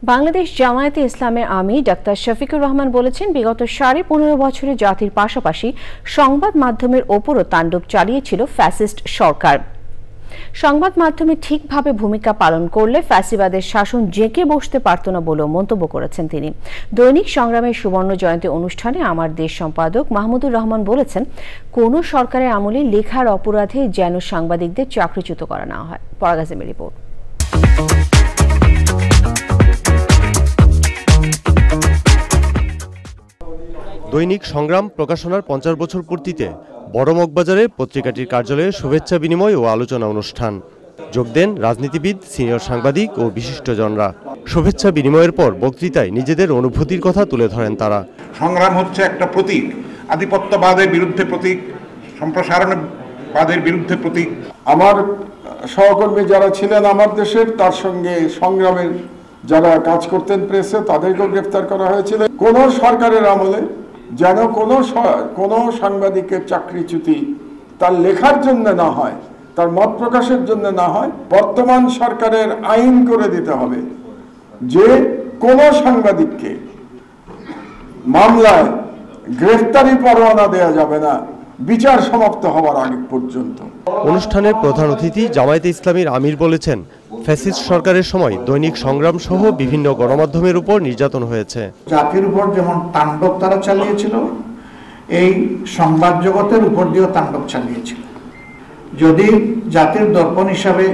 বাংলাদেশ জামায়াতে ইসলামের আমির ডাক্তার শফিকুর রহমান বলেছেন, বিগত 15.5 বছরে জাতির পাশাপাশি সংবাদ মাধ্যমের ওপরও তাণ্ডব চালিয়েছিল ফ্যাসিস্ট সরকার। সংবাদ মাধ্যমে ঠিকভাবে ভূমিকা পালন করলে ফ্যাসিবাদের শাসন জেঁকে বসতে পারত না বলেও মন্তব্য করেছেন তিনি। দৈনিক সংগ্রামের সুবর্ণ জয়ন্তী অনুষ্ঠানে আমার দেশ সম্পাদক মাহমুদুর রহমান বলেছেন, কোন সরকারের আমলে লেখার অপরাধে যেন সাংবাদিকদের চাকরিচ্যুত করা না হয়। পরাগ আজিমের রিপোর্ট। দৈনিক সংগ্রাম প্রকাশনার 50 বছর পূর্তিতে বড় মগবাজারে পত্রিকাটির কার্যালয়ে শুভেচ্ছা বিনিময় ও আলোচনা অনুষ্ঠান। যোগ দেন রাজনীতিবিদ, সিনিয়র সাংবাদিক ও বিশিষ্টজনরা। শুভেচ্ছা বিনিময়ের পর বক্তৃতায় নিজেদের অনুভূতির কথা তুলে ধরেন তারা। সংগ্রাম হচ্ছে একটা প্রতীক, আধিপত্যবাদের বিরুদ্ধে প্রতীক, সম্প্রসারণবাদের বিরুদ্ধে প্রতীক। আমার সহকর্মী যারা ছিলেন আমার দেশের, তার সঙ্গে সংগ্রামের যারা কাজ করতেন প্রেসে, তাদেরকেও গ্রেফতার করা হয়েছিল। কোন সরকারের আমলে যেন কোনো সাংবাদিকের চাকরিচ্যুতি তার লেখার জন্য না হয়, তার মত প্রকাশের জন্য না হয়। বর্তমান সরকারের আইন করে দিতে হবে যে কোনো সাংবাদিককে মামলায় গ্রেফতারি পরোয়ানা দেওয়া যাবে না বিচার সমাপ্ত হওয়ার আগে পর্যন্ত। অনুষ্ঠানের প্রধান অতিথি জামায়াতে ইসলামীর আমির বলেছেন, ফ্যাসিস্ট সরকারের সময় দৈনিক সংগ্রাম সহ বিভিন্ন গণমাধ্যমের উপর নির্যাতন হয়েছে। জাতির উপর যেমন তাণ্ডব তারা চালিয়েছিল, এই সংবাদ জগতের উপর দিয়েও তাণ্ডব চালিয়েছিল। যদি জাতির দর্পণ হিসাবে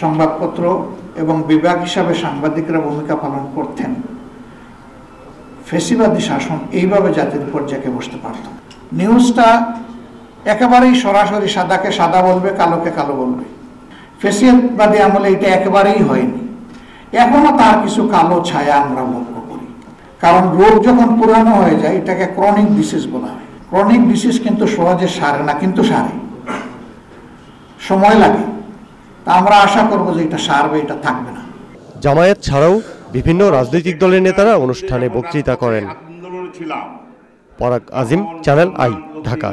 সংবাদপত্র এবং বিভাগ হিসাবে সাংবাদিকরা ভূমিকা পালন করতেন, ফ্যাসিবাদী শাসন এইভাবে জাতির উপর জেঁকে বসতে পারত। নিউজটা একেবারেই সরাসরি সাদাকে সাদা বলবে, কালোকে কালো বলবে। ফ্যাসিবাদী আমলে এটা একেবারেই হয়নি। এখনো তার কিছু কালো ছায়া আমরা লক্ষ্য করি, কারণ রোগ যখন পুরানো হয়ে যায় এটাকে ক্রনিক ডিসিজ বলা হয়। ক্রনিক ডিসিজ কিন্তু সহজে সারে না, কিন্তু সারে, সময় লাগে। তা আমরা আশা করবো যে এটা সারবে, এটা থাকবে না। জামায়াত ছাড়াও বিভিন্ন রাজনৈতিক দলের নেতারা অনুষ্ঠানে বক্তৃতা করেন। পরাগ আজিম, চ্যানেল আই, ঢাকা।